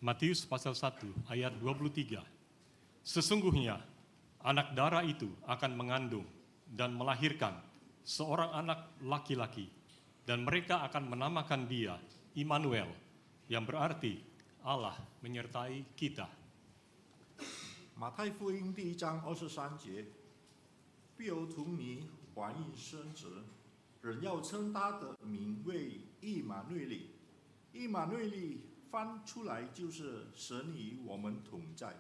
Matius pasal 1 ayat 23. Sesungguhnya anak darah itu akan mengandung dan melahirkan seorang anak laki-laki, dan mereka akan menamakan dia Immanuel, yang berarti Allah menyertai kita. 马太福音第1章23节，必有童女怀孕生子，人要称他的名为以马内利。以马内利翻出来就是神与我们同在。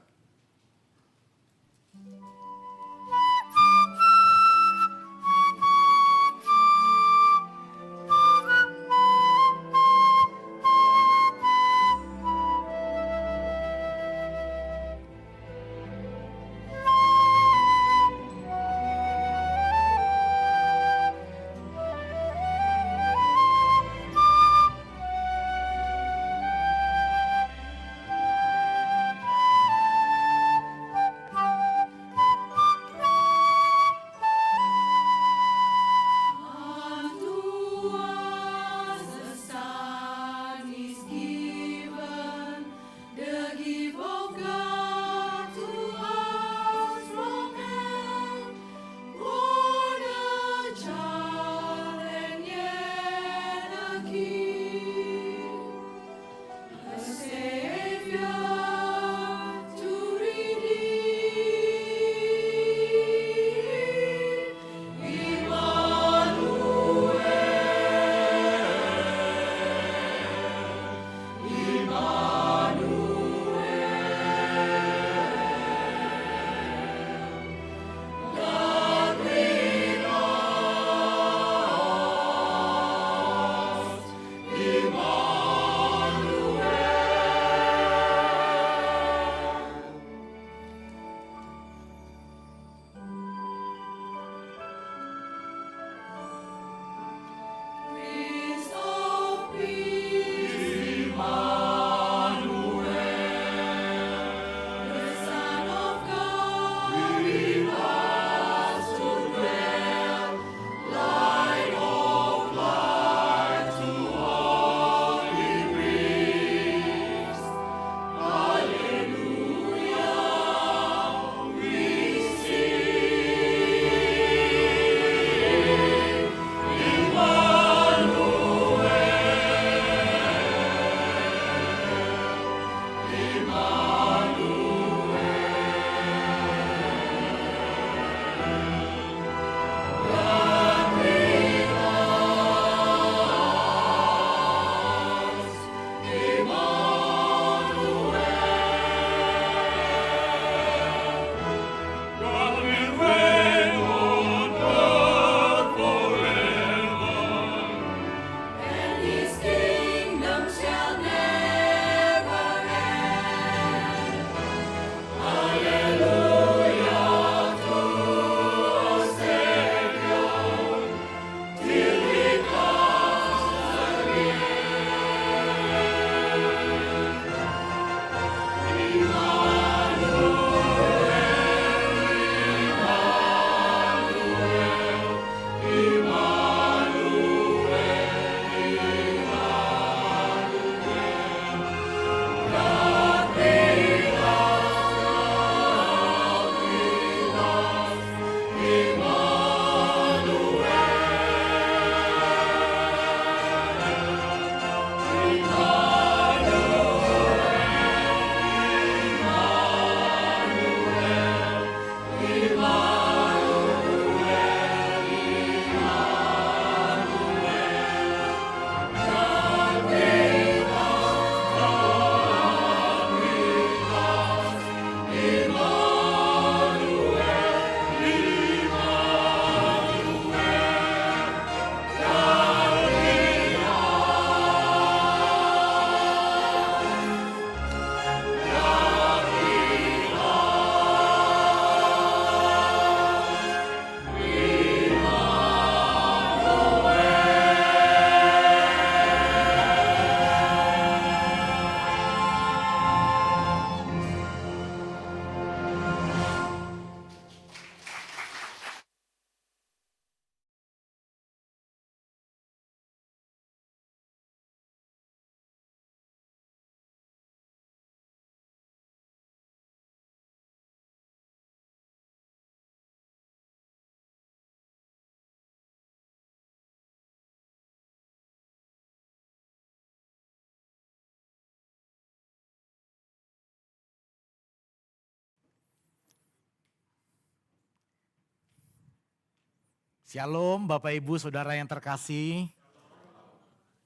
Shalom Bapak Ibu Saudara yang terkasih.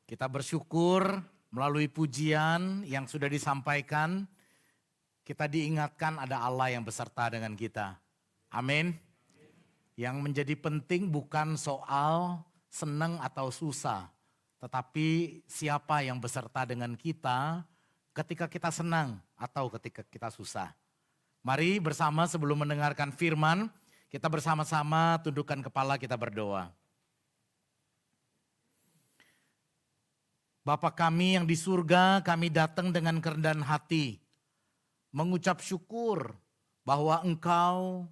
Kita bersyukur melalui pujian yang sudah disampaikan, kita diingatkan ada Allah yang beserta dengan kita. Amin. Yang menjadi penting bukan soal senang atau susah, tetapi siapa yang beserta dengan kita ketika kita senang atau ketika kita susah. Mari bersama sebelum mendengarkan firman, kita bersama-sama tundukkan kepala, kita berdoa. Bapa kami yang di surga, kami datang dengan kerendahan hati, mengucap syukur bahwa Engkau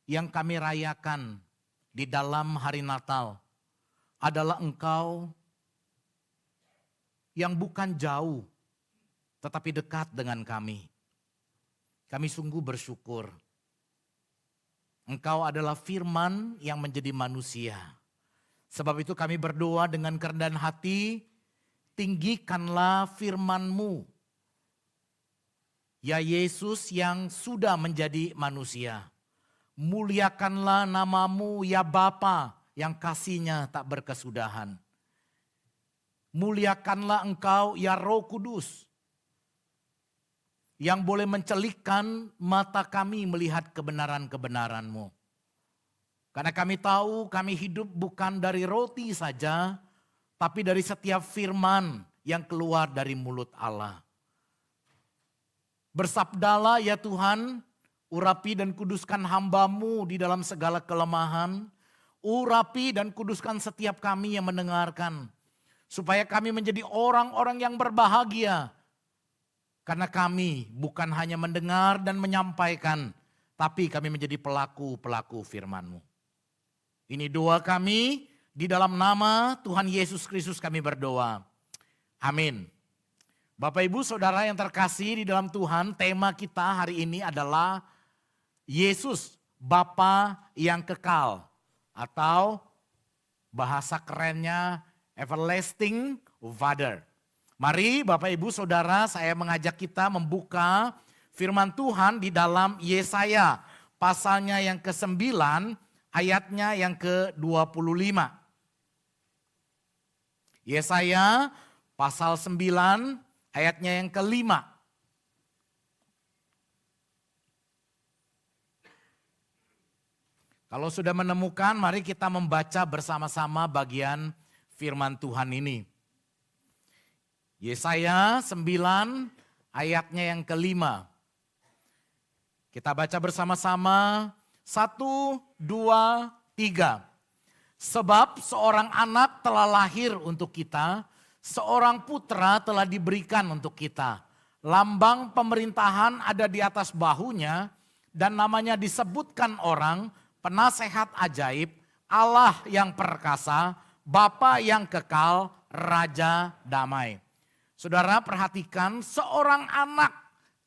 yang kami rayakan di dalam hari Natal adalah Engkau yang bukan jauh, tetapi dekat dengan kami. Kami sungguh bersyukur. Engkau adalah firman yang menjadi manusia. Sebab itu kami berdoa dengan kerendahan hati, tinggikanlah firman-Mu. Ya Yesus yang sudah menjadi manusia. Muliakanlah nama-Mu ya Bapa yang kasih-Nya tak berkesudahan. Muliakanlah Engkau ya Roh Kudus yang boleh mencelikkan mata kami melihat kebenaran-kebenaran-Mu. Karena kami tahu kami hidup bukan dari roti saja, tapi dari setiap firman yang keluar dari mulut Allah. Bersabdalah ya Tuhan, urapi dan kuduskan hamba-Mu di dalam segala kelemahan. Urapi dan kuduskan setiap kami yang mendengarkan. Supaya kami menjadi orang-orang yang berbahagia. Karena kami bukan hanya mendengar dan menyampaikan, tapi kami menjadi pelaku-pelaku firman-Mu. Ini doa kami, di dalam nama Tuhan Yesus Kristus kami berdoa. Amin. Bapak Ibu Saudara yang terkasih di dalam Tuhan, tema kita hari ini adalah Yesus Bapa yang kekal. Atau bahasa kerennya Everlasting Father. Mari Bapak Ibu Saudara, saya mengajak kita membuka firman Tuhan di dalam Yesaya. Pasalnya yang ke-9, ayatnya yang ke-25. Yesaya pasal 9, ayatnya yang ke-5. Kalau sudah menemukan, mari kita membaca bersama-sama bagian firman Tuhan ini. Yesaya 9 ayatnya yang ke-5. Kita baca bersama-sama 1, 2, 3. Sebab seorang anak telah lahir untuk kita, seorang putra telah diberikan untuk kita. Lambang pemerintahan ada di atas bahunya dan namanya disebutkan orang, penasehat ajaib, Allah yang perkasa, Bapa yang kekal, Raja damai. Saudara perhatikan, seorang anak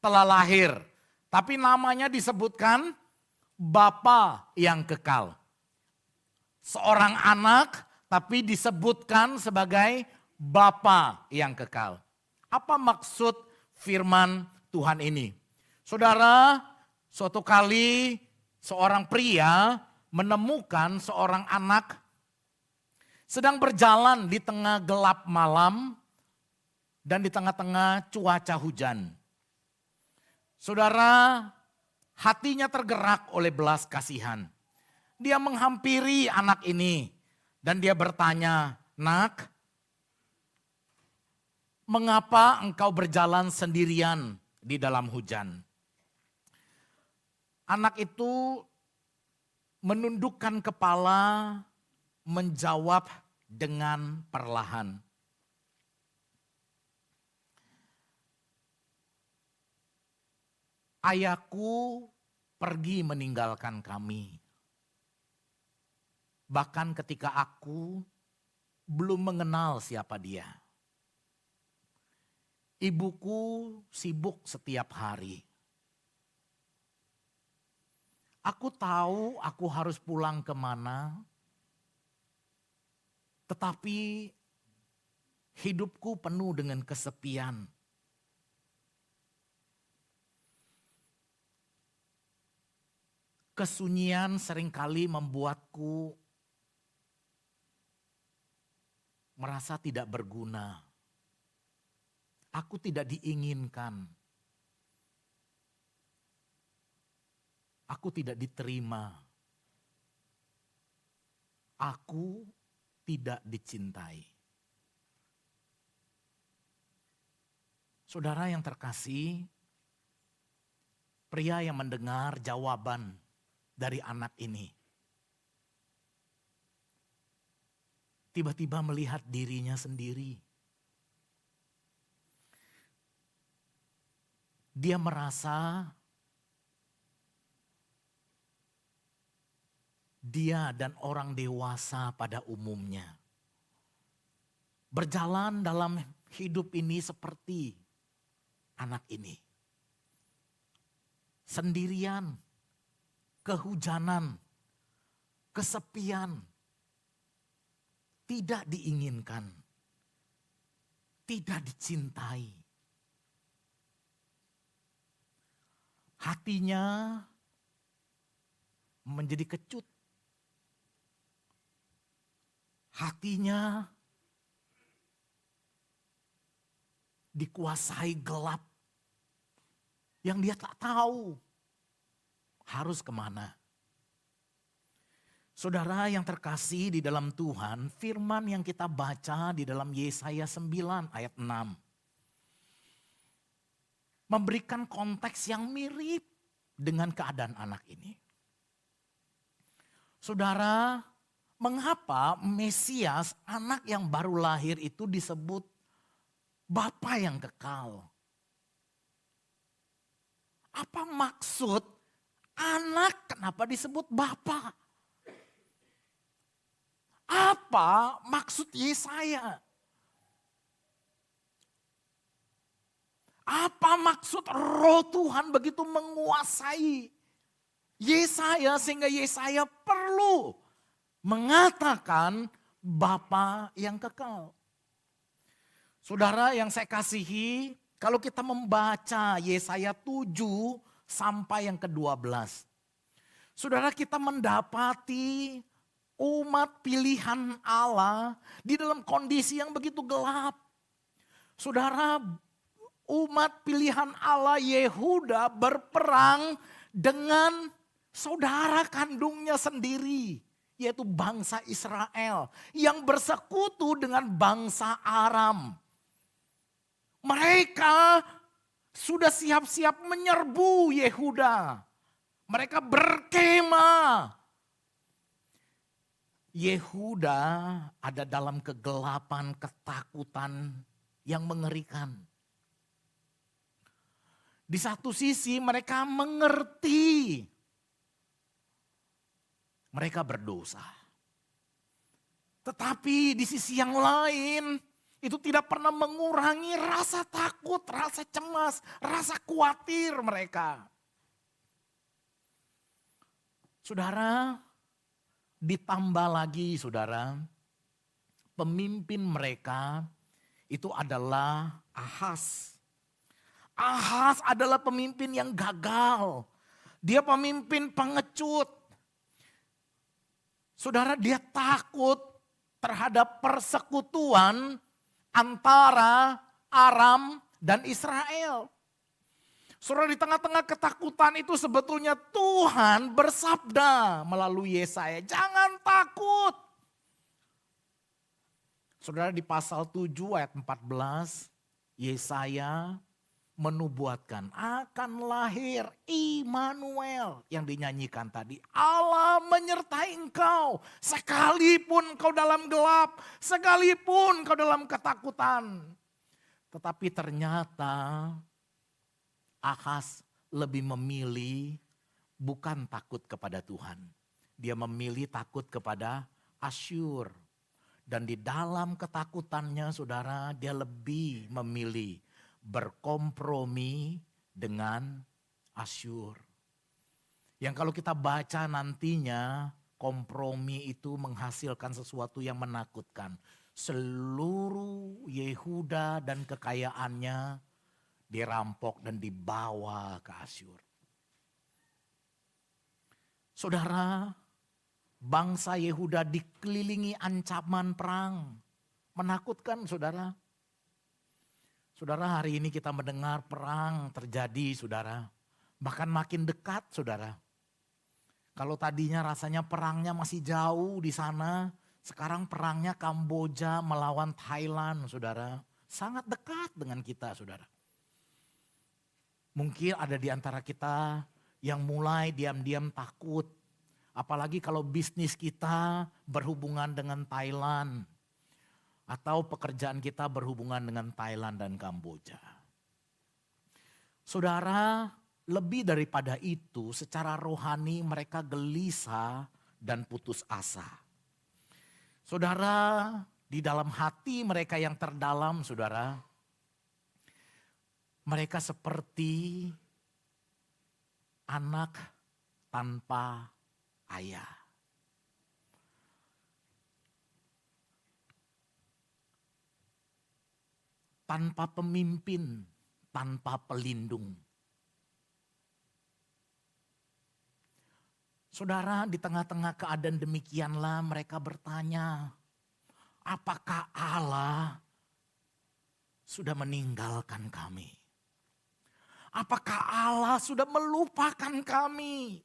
telah lahir, tapi namanya disebutkan Bapa yang kekal. Seorang anak tapi disebutkan sebagai Bapa yang kekal. Apa maksud firman Tuhan ini? Saudara, suatu kali seorang pria menemukan seorang anak sedang berjalan di tengah gelap malam dan di tengah-tengah cuaca hujan. Saudara, hatinya tergerak oleh belas kasihan. Dia menghampiri anak ini dan dia bertanya, "Nak, mengapa engkau berjalan sendirian di dalam hujan?" Anak itu menundukkan kepala, menjawab dengan perlahan, "Ayahku pergi meninggalkan kami. Bahkan ketika aku belum mengenal siapa dia. Ibuku sibuk setiap hari. Aku tahu aku harus pulang kemana, tetapi hidupku penuh dengan kesepian. Kesunyian seringkali membuatku merasa tidak berguna. Aku tidak diinginkan. Aku tidak diterima. Aku tidak dicintai. Saudara yang terkasih, pria yang mendengar jawaban dari anak ini, tiba-tiba melihat dirinya sendiri. Dia merasa dia dan orang dewasa pada umumnya berjalan dalam hidup ini seperti anak ini. Sendirian, kehujanan, kesepian, tidak diinginkan, tidak dicintai. Hatinya menjadi kecut. Hatinya dikuasai gelap yang dia tak tahu harus kemana. Saudara yang terkasih di dalam Tuhan, firman yang kita baca di dalam Yesaya 9 ayat 6. Memberikan konteks yang mirip dengan keadaan anak ini. Saudara, mengapa Mesias, anak yang baru lahir itu disebut Bapa yang kekal? Apa maksud anak kenapa disebut Bapa? Apa maksud Yesaya? Apa maksud Roh Tuhan begitu menguasai Yesaya sehingga Yesaya perlu mengatakan Bapa yang kekal? Saudara yang saya kasihi, kalau kita membaca Yesaya 7 sampai yang ke-12. Saudara, kita mendapati umat pilihan Allah di dalam kondisi yang begitu gelap. Saudara, umat pilihan Allah Yehuda berperang dengan saudara kandungnya sendiri, yaitu bangsa Israel yang bersekutu dengan bangsa Aram. Mereka sudah siap-siap menyerbu Yehuda. Mereka berkemah. Yehuda ada dalam kegelapan, ketakutan yang mengerikan. Di satu sisi mereka mengerti mereka berdosa. Tetapi di sisi yang lain itu tidak pernah mengurangi rasa takut, rasa cemas, rasa khawatir mereka. Saudara, ditambah lagi saudara, pemimpin mereka itu adalah Ahaz. Ahaz adalah pemimpin yang gagal. Dia pemimpin pengecut. Saudara, dia takut terhadap persekutuan antara Aram dan Israel. Saudara, di tengah-tengah ketakutan itu sebetulnya Tuhan bersabda melalui Yesaya, jangan takut. Saudara, di pasal 7 ayat 14, Yesaya menubuatkan akan lahir Immanuel yang dinyanyikan tadi. Allah menyertai engkau sekalipun kau dalam gelap, sekalipun kau dalam ketakutan. Tetapi ternyata Ahaz lebih memilih bukan takut kepada Tuhan. Dia memilih takut kepada Asyur. Dan di dalam ketakutannya saudara, dia lebih memilih berkompromi dengan Asyur. Yang kalau kita baca nantinya, kompromi itu menghasilkan sesuatu yang menakutkan. Seluruh Yehuda dan kekayaannya dirampok dan dibawa ke Asyur. Saudara, bangsa Yehuda dikelilingi ancaman perang. Menakutkan saudara. Saudara, hari ini kita mendengar perang terjadi saudara. Bahkan makin dekat saudara. Kalau tadinya rasanya perangnya masih jauh di sana. Sekarang perangnya Kamboja melawan Thailand saudara. Sangat dekat dengan kita saudara. Mungkin ada di antara kita yang mulai diam-diam takut. Apalagi kalau bisnis kita berhubungan dengan Thailand. Atau pekerjaan kita berhubungan dengan Thailand dan Kamboja. Saudara, lebih daripada itu secara rohani mereka gelisah dan putus asa. Saudara, di dalam hati mereka yang terdalam saudara, mereka seperti anak tanpa ayah. Tanpa pemimpin, tanpa pelindung. Saudara, di tengah-tengah keadaan demikianlah mereka bertanya, apakah Allah sudah meninggalkan kami? Apakah Allah sudah melupakan kami?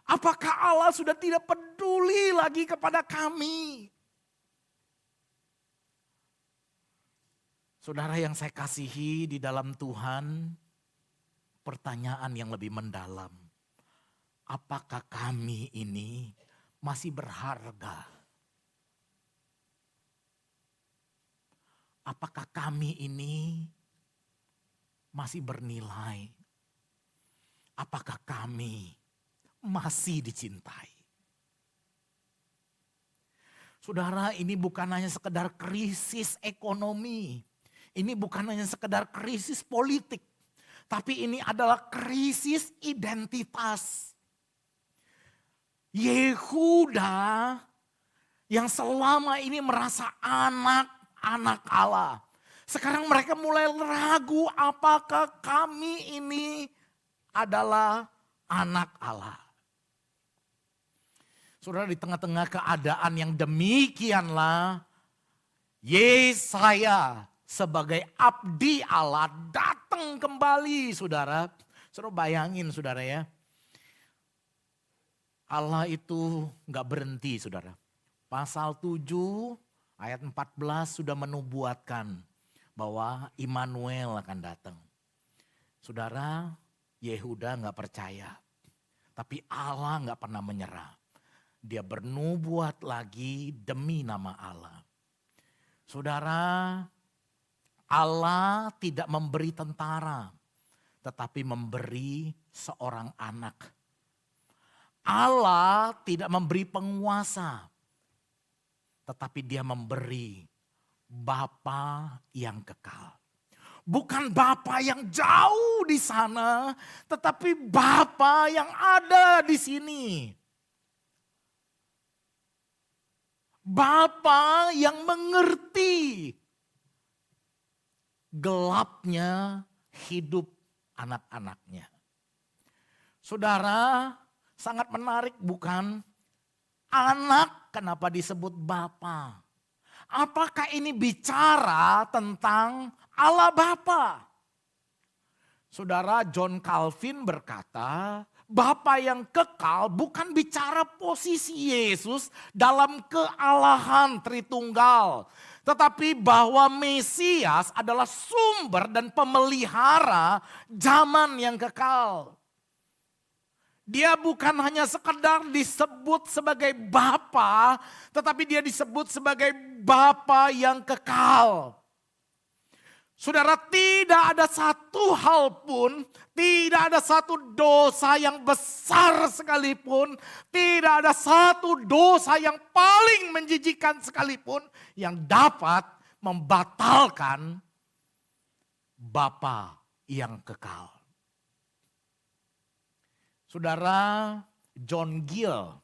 Apakah Allah sudah tidak peduli lagi kepada kami? Saudara yang saya kasihi di dalam Tuhan, pertanyaan yang lebih mendalam. Apakah kami ini masih berharga? Apakah kami ini masih bernilai? Apakah kami masih dicintai? Saudara, ini bukan hanya sekedar krisis ekonomi. Ini bukan hanya sekedar krisis politik. Tapi ini adalah krisis identitas. Yehuda yang selama ini merasa anak Allah. Sekarang mereka mulai ragu apakah kami ini adalah anak Allah. Saudara, di tengah-tengah keadaan yang demikianlah, Yesaya sebagai abdi Allah datang kembali saudara. Saudara bayangin saudara ya. Allah itu gak berhenti saudara. Pasal 7 ayat 14 sudah menubuatkan bahwa Immanuel akan datang. Saudara, Yehuda gak percaya. Tapi Allah gak pernah menyerah. Dia bernubuat lagi demi nama Allah. Saudara, Allah tidak memberi tentara, tetapi memberi seorang anak. Allah tidak memberi penguasa, tetapi dia memberi Bapa yang kekal. Bukan Bapa yang jauh di sana, tetapi Bapa yang ada di sini. Bapa yang mengerti gelapnya hidup anak-anaknya. Saudara, sangat menarik bukan? Anak kenapa disebut Bapa? Apakah ini bicara tentang Allah Bapa? Saudara, John Calvin berkata, Bapa yang kekal bukan bicara posisi Yesus dalam kealahan Tritunggal. Tetapi bahwa Mesias adalah sumber dan pemelihara zaman yang kekal. Dia bukan hanya sekedar disebut sebagai Bapa, tetapi dia disebut sebagai Bapa yang kekal. Saudara, tidak ada satu hal pun, tidak ada satu dosa yang besar sekalipun, tidak ada satu dosa yang paling menjijikan sekalipun yang dapat membatalkan Bapa yang kekal. Saudara, John Gill,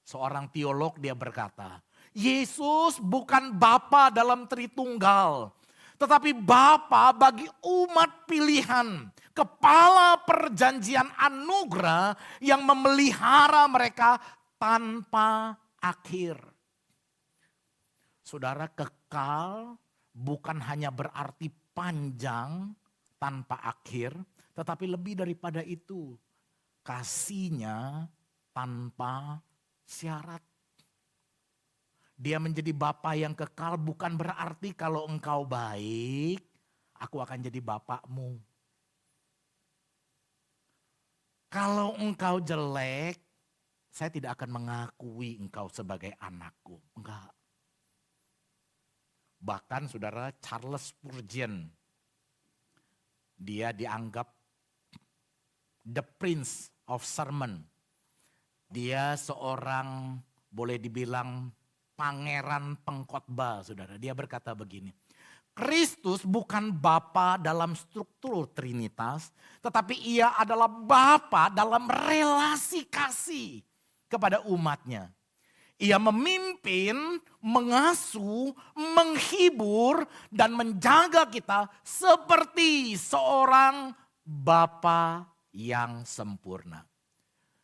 seorang teolog, dia berkata, Yesus bukan Bapa dalam Tritunggal, tetapi Bapa bagi umat pilihan, kepala perjanjian anugerah yang memelihara mereka tanpa akhir. Saudara, kekal bukan hanya berarti panjang tanpa akhir, tetapi lebih daripada itu, kasihnya tanpa syarat. Dia menjadi Bapa yang kekal bukan berarti kalau engkau baik, aku akan jadi bapakmu. Kalau engkau jelek, saya tidak akan mengakui engkau sebagai anakku. Enggak. Bahkan saudara Charles Spurgeon, dia dianggap the Prince of Sermon. Dia seorang boleh dibilang pangeran pengkhotbah, saudara. Dia berkata begini, Kristus bukan Bapa dalam struktur Trinitas, tetapi ia adalah Bapa dalam relasi kasih kepada umatnya. Ia memimpin, mengasuh, menghibur, dan menjaga kita seperti seorang Bapa yang sempurna.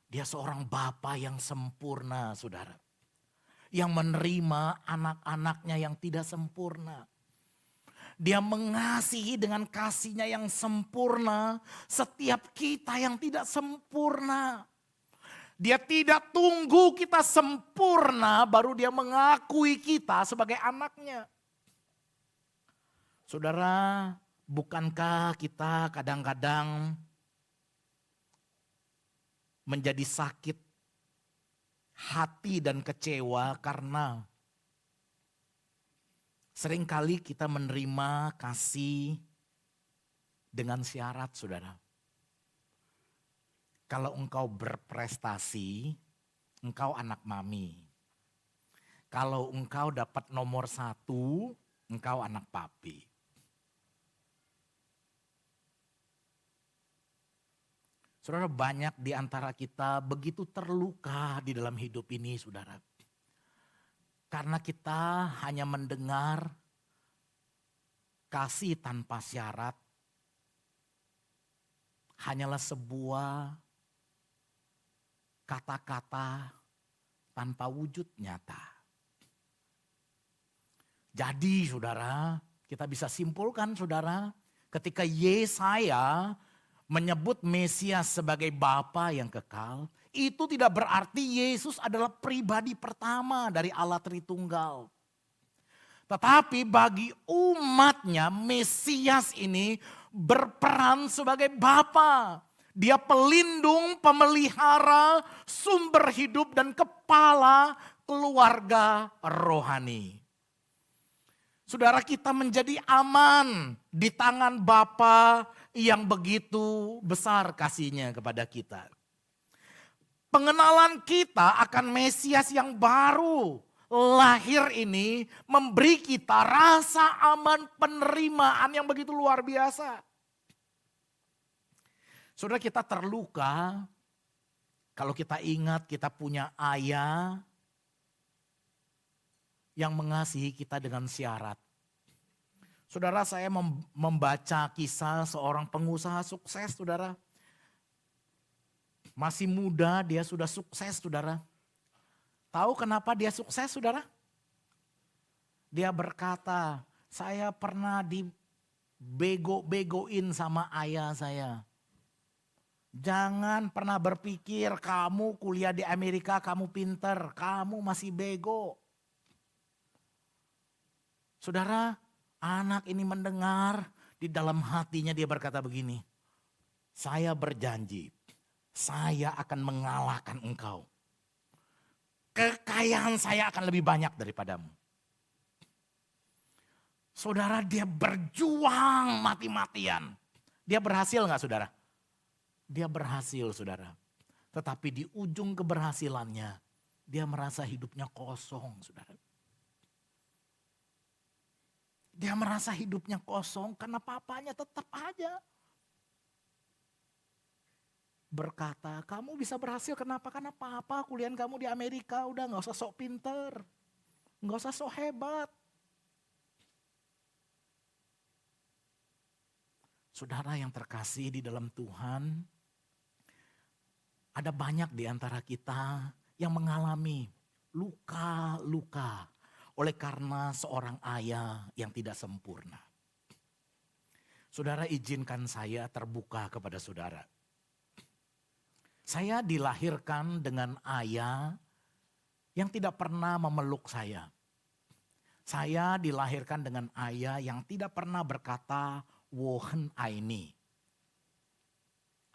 Dia seorang Bapa yang sempurna, saudara. Yang menerima anak-anaknya yang tidak sempurna. Dia mengasihi dengan kasihnya yang sempurna setiap kita yang tidak sempurna. Dia tidak tunggu kita sempurna baru dia mengakui kita sebagai anaknya. Saudara, bukankah kita kadang-kadang menjadi sakit hati dan kecewa karena seringkali kita menerima kasih dengan syarat, saudara. Kalau engkau berprestasi, engkau anak mami. Kalau engkau dapat nomor 1, engkau anak papi. Saudara, banyak di antara kita begitu terluka di dalam hidup ini, saudara. Karena kita hanya mendengar kasih tanpa syarat, hanyalah sebuah kata-kata tanpa wujud nyata. Jadi saudara, kita bisa simpulkan saudara, ketika Yesaya menyebut Mesias sebagai Bapa yang kekal, itu tidak berarti Yesus adalah pribadi pertama dari Allah Tritunggal. Tetapi bagi umatnya Mesias ini berperan sebagai Bapa. Dia pelindung, pemelihara, sumber hidup dan kepala keluarga rohani. Saudara, kita menjadi aman di tangan Bapa yang begitu besar kasihnya kepada kita. Pengenalan kita akan Mesias yang baru lahir ini memberi kita rasa aman penerimaan yang begitu luar biasa. Saudara, kita terluka kalau kita ingat kita punya ayah yang mengasihi kita dengan syarat. Saudara, saya membaca kisah seorang pengusaha sukses, saudara. Masih muda, dia sudah sukses, saudara. Tahu kenapa dia sukses, saudara? Dia berkata, saya pernah dibego-begoin sama ayah saya. Jangan pernah berpikir kamu kuliah di Amerika, kamu pinter, kamu masih bego. Saudara, anak ini mendengar, di dalam hatinya dia berkata begini, saya berjanji, saya akan mengalahkan engkau. Kekayaan saya akan lebih banyak daripadamu. Saudara, dia berjuang mati-matian. Dia berhasil gak saudara? Dia berhasil saudara. Tetapi di ujung keberhasilannya, dia merasa hidupnya kosong saudara. Dia merasa hidupnya kosong karena papanya tetap aja berkata, kamu bisa berhasil kenapa? Karena papa kuliah kamu di Amerika, udah gak usah sok pinter. Gak usah sok hebat. Saudara yang terkasih di dalam Tuhan, ada banyak di antara kita yang mengalami luka-luka. oleh karena seorang ayah yang tidak sempurna. Saudara, izinkan saya terbuka kepada saudara. Saya dilahirkan dengan ayah yang tidak pernah memeluk saya. Saya dilahirkan dengan ayah yang tidak pernah berkata, "Wohen aini."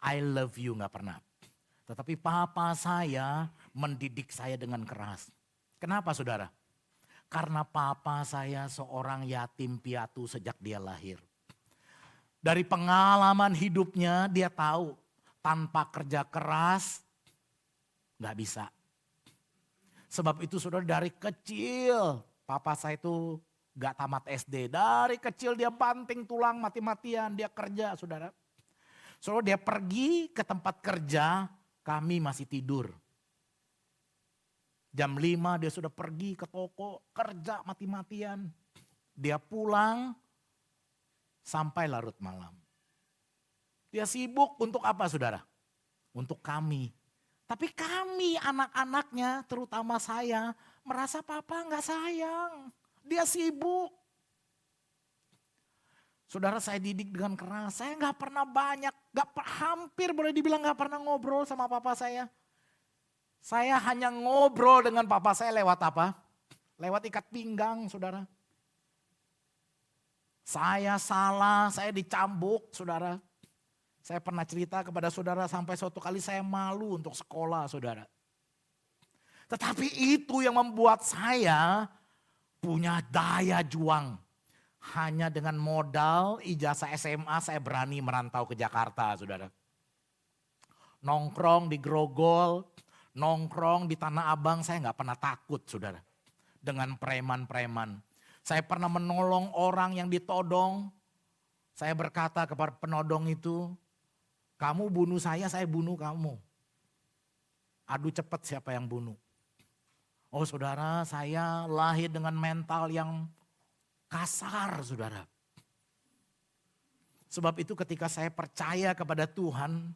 I love you, gak pernah. Tetapi papa saya mendidik saya dengan keras. Kenapa saudara? Karena papa saya seorang yatim piatu sejak dia lahir. Dari pengalaman hidupnya dia tahu tanpa kerja keras gak bisa. Sebab itu saudara, dari kecil papa saya itu gak tamat SD. Dari kecil dia banting tulang mati-matian, dia kerja saudara. Saudara, dia pergi ke tempat kerja, kami masih tidur. Jam 5 dia sudah pergi ke toko, kerja mati-matian. Dia pulang sampai larut malam. Dia sibuk untuk apa saudara? Untuk kami. Tapi kami anak-anaknya, terutama saya, merasa papa gak sayang. Dia sibuk. Saudara, saya didik dengan keras. Saya gak pernah banyak, hampir boleh dibilang gak pernah ngobrol sama papa saya. Saya hanya ngobrol dengan papa saya lewat apa? Lewat ikat pinggang saudara. Saya salah, saya dicambuk saudara. Saya pernah cerita kepada saudara sampai suatu kali saya malu untuk sekolah saudara. Tetapi itu yang membuat saya punya daya juang. Hanya dengan modal ijazah SMA saya berani merantau ke Jakarta saudara. Nongkrong di Grogol, nongkrong di Tanah Abang, saya gak pernah takut saudara. Dengan preman-preman. Saya pernah menolong orang yang ditodong. Saya berkata kepada penodong itu, "Kamu bunuh saya bunuh kamu. Adu cepat siapa yang bunuh." Oh saudara, saya lahir dengan mental yang kasar saudara. Sebab itu ketika saya percaya kepada Tuhan,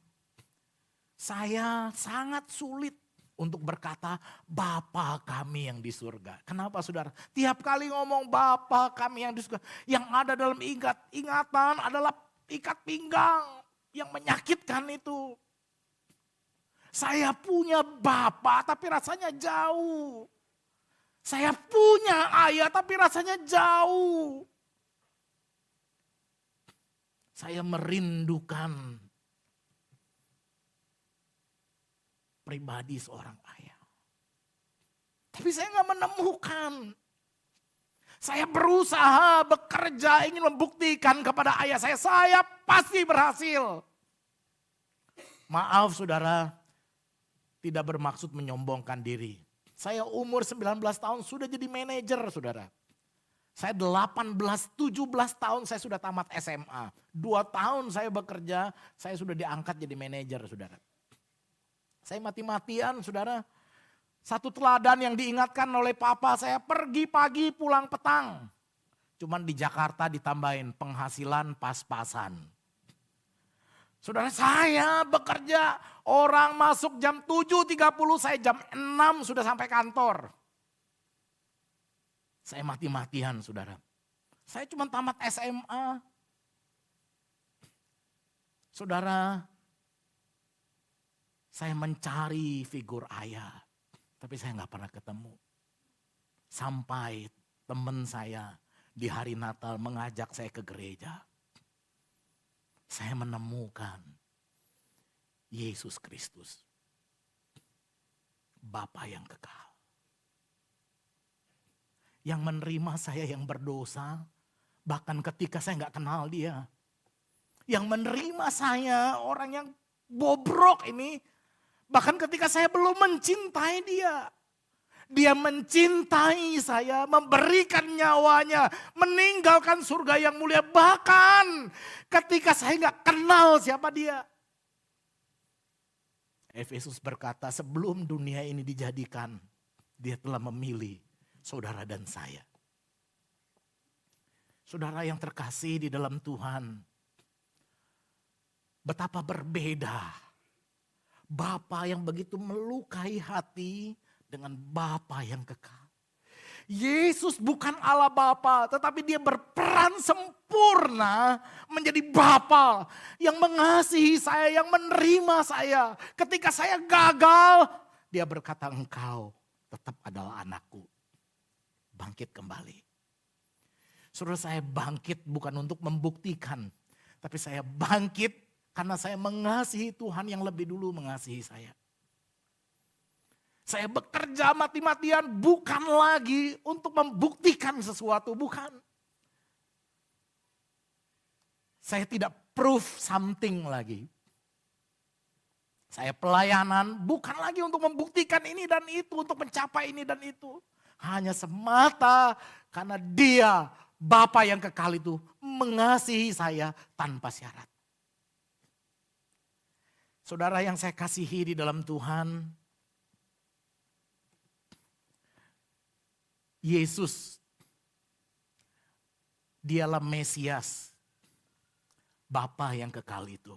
saya sangat sulit untuk berkata Bapa kami yang di surga. Kenapa saudara? Tiap kali ngomong Bapa kami yang di surga, yang ada dalam ingatan adalah ikat pinggang yang menyakitkan itu. Saya punya Bapa tapi rasanya jauh. Saya punya ayah tapi rasanya jauh. Saya merindukan pribadi seorang ayah. Tapi saya gak menemukan. Saya berusaha bekerja ingin membuktikan kepada ayah saya pasti berhasil. Maaf saudara, tidak bermaksud menyombongkan diri. Saya umur 19 tahun sudah jadi manajer saudara. Saya 17 tahun saya sudah tamat SMA. 2 tahun saya bekerja, saya sudah diangkat jadi manajer saudara. Saya mati-matian saudara. Satu teladan yang diingatkan oleh papa saya, pergi pagi pulang petang. Cuman di Jakarta ditambahin penghasilan pas-pasan. Saudara, saya bekerja, orang masuk jam 7.30, saya jam 6 sudah sampai kantor. Saya mati-matian saudara. Saya cuma tamat SMA. Saudara, saya mencari figur ayah. Tapi saya gak pernah ketemu. Sampai teman saya di hari Natal mengajak saya ke gereja. Saya menemukan Yesus Kristus. Bapa yang kekal. Yang menerima saya yang berdosa. Bahkan ketika saya gak kenal dia. Yang menerima saya orang yang bobrok ini. Bahkan ketika saya belum mencintai dia. Dia mencintai saya, memberikan nyawanya, meninggalkan surga yang mulia. Bahkan ketika saya gak kenal siapa dia. Efesus berkata sebelum dunia ini dijadikan, dia telah memilih saudara dan saya. Saudara yang terkasih di dalam Tuhan. Betapa berbeda Bapa yang begitu melukai hati dengan Bapa yang kekal. Yesus bukan Allah Bapa, tetapi dia berperan sempurna menjadi Bapa yang mengasihi saya, yang menerima saya. Ketika saya gagal, dia berkata, engkau tetap adalah anakku. Bangkit kembali. Saudara, saya bangkit bukan untuk membuktikan, tapi saya bangkit karena saya mengasihi Tuhan yang lebih dulu mengasihi saya. Saya bekerja mati-matian bukan lagi untuk membuktikan sesuatu, bukan. Saya tidak prove something lagi. Saya pelayanan bukan lagi untuk membuktikan ini dan itu, untuk mencapai ini dan itu. Hanya semata karena dia, Bapa yang kekal itu, mengasihi saya tanpa syarat. Saudara yang saya kasihi di dalam Tuhan, Yesus, dialah Mesias, Bapa yang kekal itu.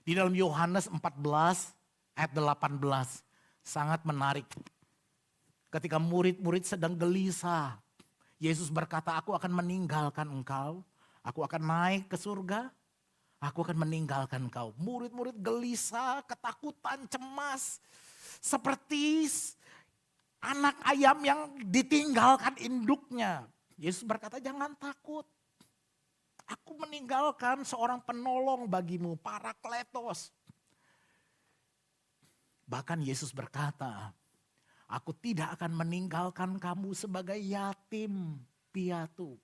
Di dalam Yohanes 14 ayat 18 sangat menarik. Ketika murid-murid sedang gelisah, Yesus berkata, aku akan meninggalkan engkau, aku akan naik ke surga, aku akan meninggalkan engkau. Murid-murid gelisah, ketakutan, cemas, seperti anak ayam yang ditinggalkan induknya. Yesus berkata, jangan takut. Aku meninggalkan seorang penolong bagimu, Parakletos. Bahkan Yesus berkata, aku tidak akan meninggalkan kamu sebagai yatim piatu.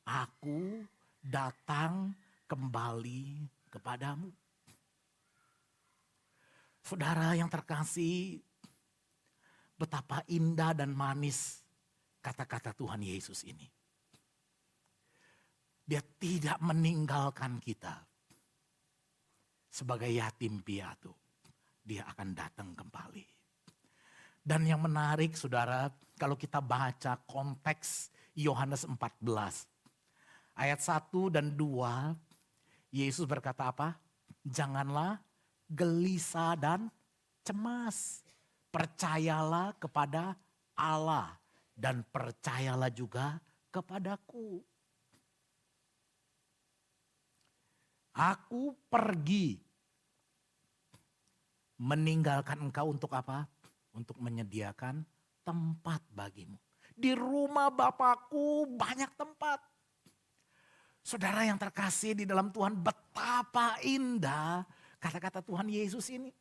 Aku datang kembali kepadamu. Saudara yang terkasih, betapa indah dan manis kata-kata Tuhan Yesus ini. Dia tidak meninggalkan kita sebagai yatim piatu. Dia akan datang kembali. Dan yang menarik saudara, kalau kita baca konteks Yohanes 14. Ayat 1 dan 2, Yesus berkata apa? Janganlah gelisah dan cemas. Percayalah kepada Allah dan percayalah juga kepadaku. Aku pergi meninggalkan engkau untuk apa? Untuk menyediakan tempat bagimu. Di rumah Bapakku banyak tempat. Saudara yang terkasih di dalam Tuhan, betapa indah kata-kata Tuhan Yesus ini.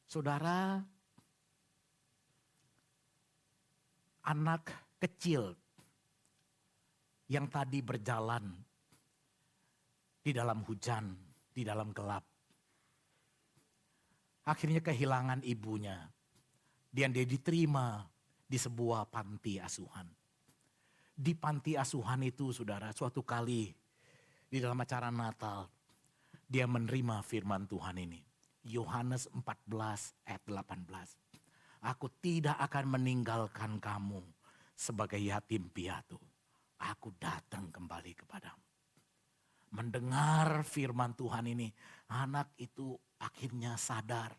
Saudara, anak kecil yang tadi berjalan di dalam hujan, di dalam gelap. Akhirnya kehilangan ibunya. Dan dia diterima di sebuah panti asuhan. Di panti asuhan itu saudara, suatu kali di dalam acara Natal, dia menerima firman Tuhan ini. Yohanes 14 ayat 18. Aku tidak akan meninggalkan kamu sebagai yatim piatu. Aku datang kembali kepadamu. Mendengar firman Tuhan ini, anak itu akhirnya sadar.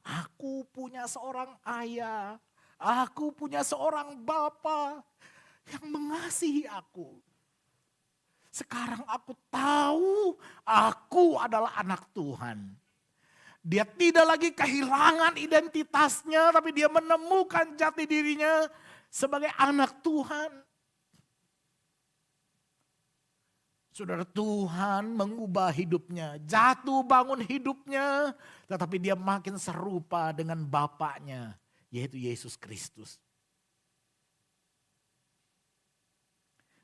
Aku punya seorang ayah, aku punya seorang bapa yang mengasihi aku. Sekarang aku tahu aku adalah anak Tuhan. Dia tidak lagi kehilangan identitasnya, tapi dia menemukan jati dirinya sebagai anak Tuhan. Saudara, Tuhan mengubah hidupnya, jatuh bangun hidupnya, tetapi dia makin serupa dengan Bapaknya, yaitu Yesus Kristus.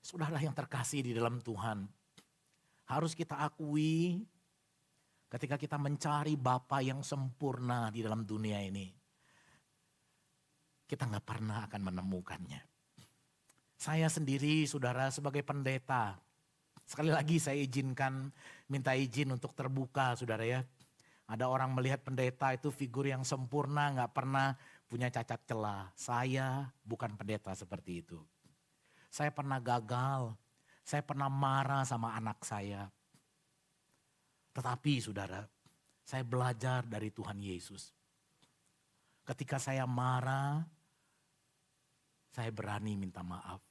Saudara yang terkasih di dalam Tuhan, harus kita akui ketika kita mencari Bapa yang sempurna di dalam dunia ini, kita gak pernah akan menemukannya. Saya sendiri, saudara, sebagai pendeta, sekali lagi saya minta izin untuk terbuka saudara ya. Ada orang melihat pendeta itu figur yang sempurna, gak pernah punya cacat celah. Saya bukan pendeta seperti itu. Saya pernah gagal, saya pernah marah sama anak saya. Tetapi saudara, saya belajar dari Tuhan Yesus. Ketika saya marah, saya berani minta maaf.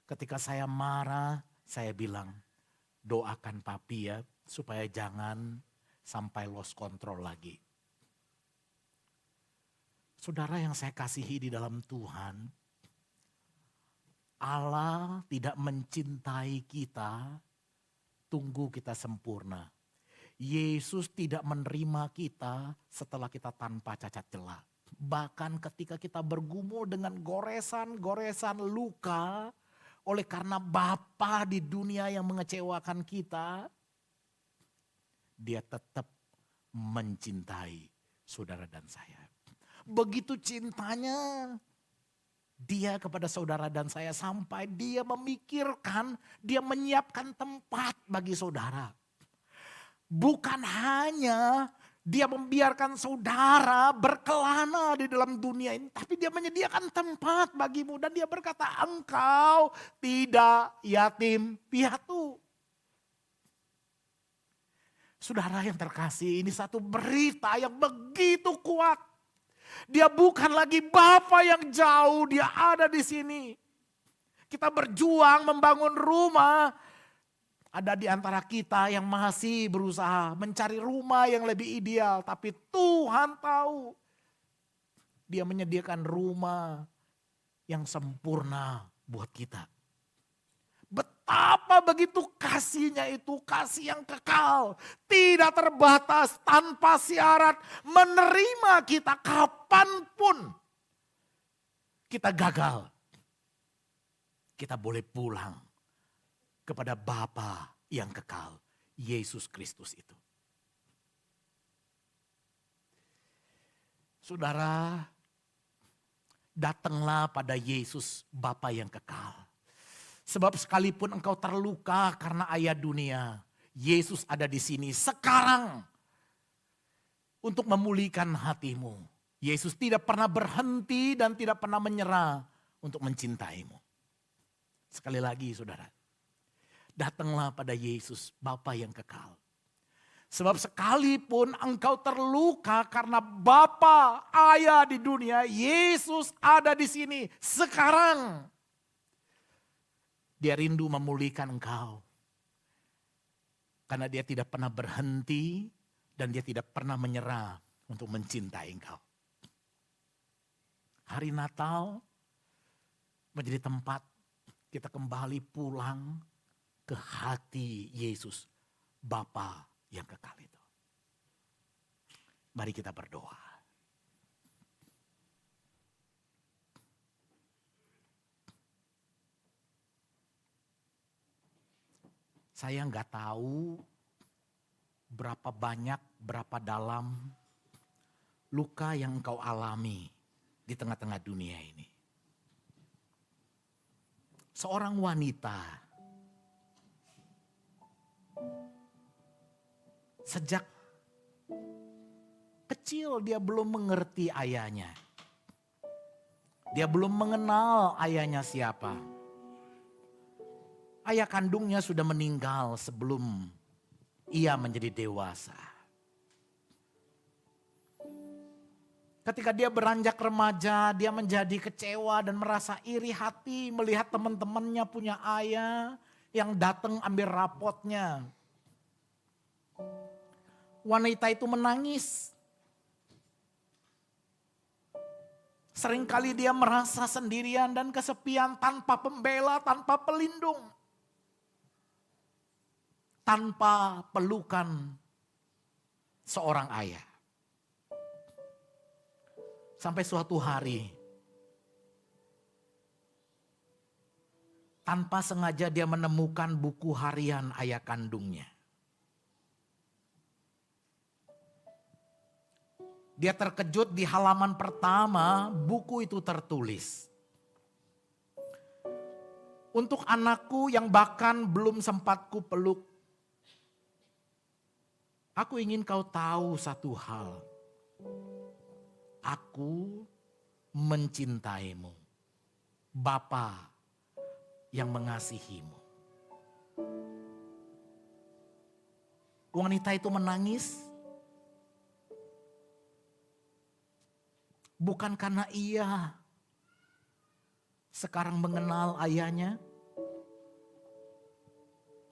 Ketika saya marah, saya bilang, doakan papi ya, supaya jangan sampai lost control lagi. Saudara yang saya kasihi di dalam Tuhan, Allah tidak mencintai kita, tunggu kita sempurna. Yesus tidak menerima kita setelah kita tanpa cacat celah. Bahkan ketika kita bergumul dengan goresan-goresan luka, oleh karena Bapa di dunia yang mengecewakan kita, dia tetap mencintai saudara dan saya. Begitu cintanya dia kepada saudara dan saya sampai dia memikirkan, dia menyiapkan tempat bagi saudara. Bukan hanya dia membiarkan saudara berkelana di dalam dunia ini, tapi dia menyediakan tempat bagimu dan dia berkata, engkau tidak yatim piatu. Saudara yang terkasih, ini satu berita yang begitu kuat. Dia bukan lagi Bapa yang jauh, dia ada di sini. Kita berjuang membangun rumah. Ada di antara kita yang masih berusaha mencari rumah yang lebih ideal. Tapi Tuhan tahu. Dia menyediakan rumah yang sempurna buat kita. Betapa begitu kasihnya itu, kasih yang kekal, tidak terbatas, tanpa syarat, menerima kita kapanpun kita gagal. Kita boleh pulang kepada Bapa yang kekal, Yesus Kristus itu. Saudara, datanglah pada Yesus Bapa yang kekal. Sebab sekalipun engkau terluka karena ayat dunia, Yesus ada di sini sekarang untuk memulihkan hatimu. Yesus tidak pernah berhenti dan tidak pernah menyerah untuk mencintaimu. Sekali lagi saudara, datanglah pada Yesus Bapa yang kekal. Sebab sekalipun engkau terluka karena Bapa ayah di dunia, Yesus ada di sini sekarang. Dia rindu memulihkan engkau. Karena dia tidak pernah berhenti dan dia tidak pernah menyerah untuk mencintai engkau. Hari Natal menjadi tempat kita kembali pulang ke hati Yesus, Bapa yang kekal itu. Mari kita berdoa. Saya nggak tahu berapa banyak, berapa dalam luka yang engkau alami di tengah-tengah dunia ini. Seorang wanita sejak kecil dia belum mengerti ayahnya. Dia belum mengenal ayahnya siapa. Ayah kandungnya sudah meninggal sebelum ia menjadi dewasa. Ketika dia beranjak remaja, dia menjadi kecewa dan merasa iri hati melihat teman-temannya punya ayah yang datang ambil rapotnya. Wanita itu menangis. Seringkali dia merasa sendirian dan kesepian tanpa pembela, tanpa pelindung. Tanpa pelukan seorang ayah. Sampai suatu hari, tanpa sengaja dia menemukan buku harian ayah kandungnya. Dia terkejut di halaman pertama, buku itu tertulis. Untuk anakku yang bahkan belum sempat kupeluk, aku ingin kau tahu satu hal. Aku mencintaimu. Bapa yang mengasihimu. Wanita itu menangis. Bukan karena ia sekarang mengenal ayahnya,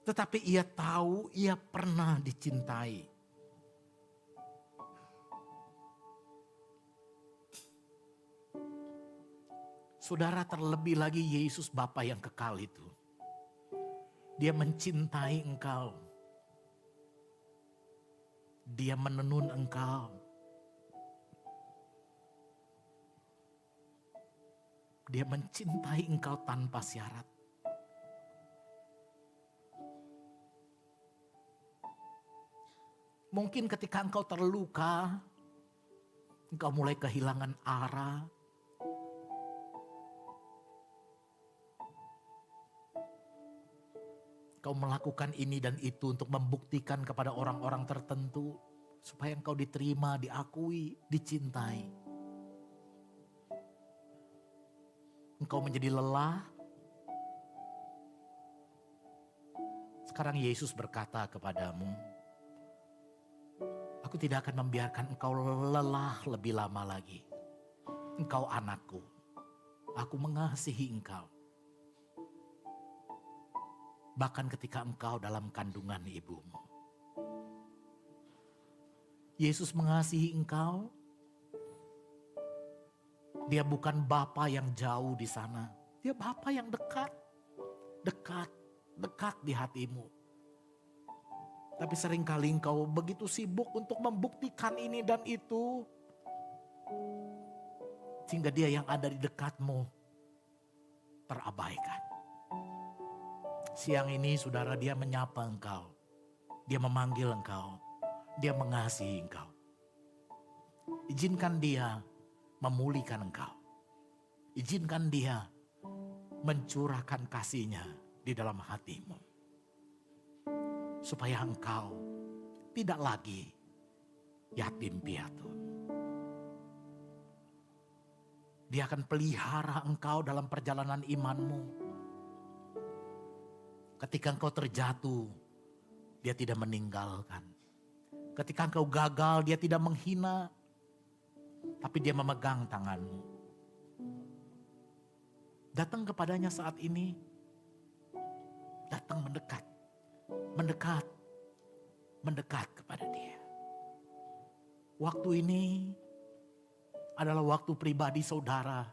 tetapi ia tahu ia pernah dicintai. Saudara, terlebih lagi Yesus Bapa yang kekal itu. Dia mencintai engkau. Dia menenun engkau. Dia mencintai engkau tanpa syarat. Mungkin ketika engkau terluka, engkau mulai kehilangan arah. Engkau melakukan ini dan itu untuk membuktikan kepada orang-orang tertentu supaya engkau diterima, diakui, dicintai. Engkau menjadi lelah. Sekarang Yesus berkata kepadamu, aku tidak akan membiarkan engkau lelah lebih lama lagi. Engkau anakku, aku mengasihi engkau. Bahkan ketika engkau dalam kandungan ibumu. Yesus mengasihi engkau. Dia bukan Bapa yang jauh di sana. Dia Bapa yang dekat. Dekat di hatimu. Tapi seringkali engkau begitu sibuk untuk membuktikan ini dan itu. Sehingga dia yang ada di dekatmu terabaikan. Siang ini saudara, dia menyapa engkau. Dia memanggil engkau. Dia mengasihi engkau. Izinkan dia memulihkan engkau. Izinkan dia mencurahkan kasihnya di dalam hatimu. Supaya engkau tidak lagi yatim piatu. Dia akan pelihara engkau dalam perjalanan imanmu. Ketika engkau terjatuh, dia tidak meninggalkan. Ketika engkau gagal, dia tidak menghina. Tapi dia memegang tanganmu. Datang kepadanya saat ini. Datang mendekat. Mendekat kepada dia. Waktu ini adalah waktu pribadi saudara.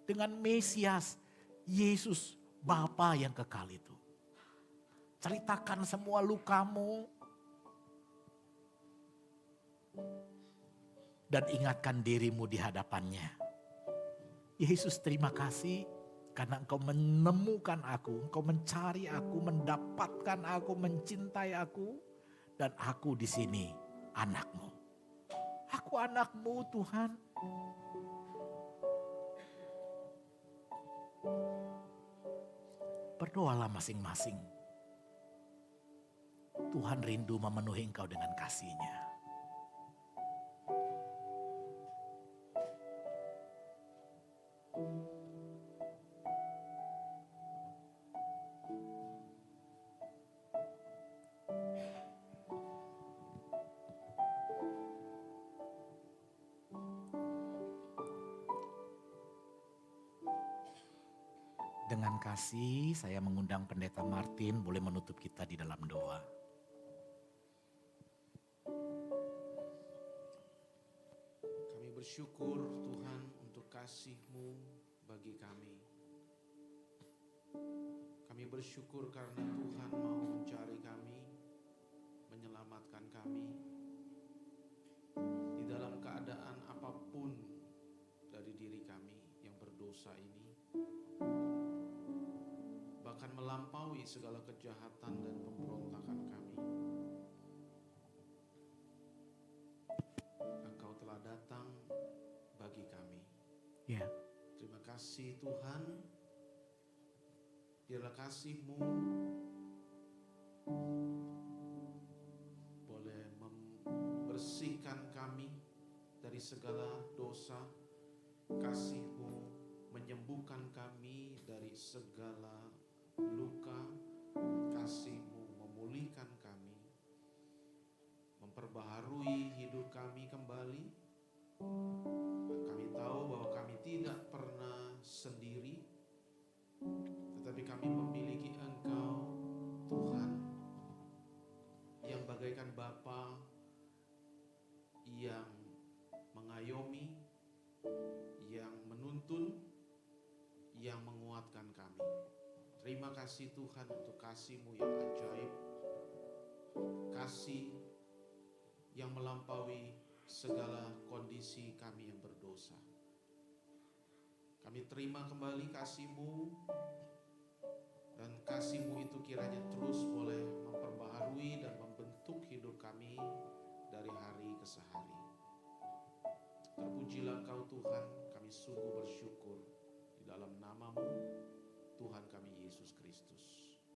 Dengan Mesias, Yesus, Bapa yang kekal itu. Ceritakan semua lukamu. Dan ingatkan dirimu di hadapannya. Yesus, terima kasih karena engkau menemukan aku. Engkau mencari aku, mendapatkan aku, mencintai aku. Dan aku di sini anakmu. Aku anakmu Tuhan. Berdoalah masing-masing. Tuhan rindu memenuhi engkau dengan kasih-Nya. Dengan kasih saya mengundang Pendeta Martin boleh menutup kita di dalam doa. Kami bersyukur Tuhan untuk kasih-Mu bagi kami. Kami bersyukur karena Tuhan mau mencari kami, menyelamatkan kami. Di dalam keadaan apapun dari diri kami yang berdosa ini. Bahkan melampaui segala kejahatan dan pemberontakan kami. Engkau telah datang bagi kami. Ya. Terima kasih Tuhan. Biarlah kasih-Mu boleh membersihkan kami dari segala dosa. Kasih-Mu menyembuhkan kami dari segala luka. Kasih-Mu memulihkan kami, memperbaharui hidup kami kembali. Dan kami tahu kasih Tuhan untuk kasih-Mu yang ajaib, kasih yang melampaui segala kondisi kami yang berdosa. Kami terima kembali kasih-Mu, dan kasih-Mu itu kiranya terus boleh memperbaharui dan membentuk hidup kami dari hari ke sehari. Terpujilah Engkau Tuhan, kami sungguh bersyukur di dalam nama-Mu, Tuhan kami Yesus Kristus.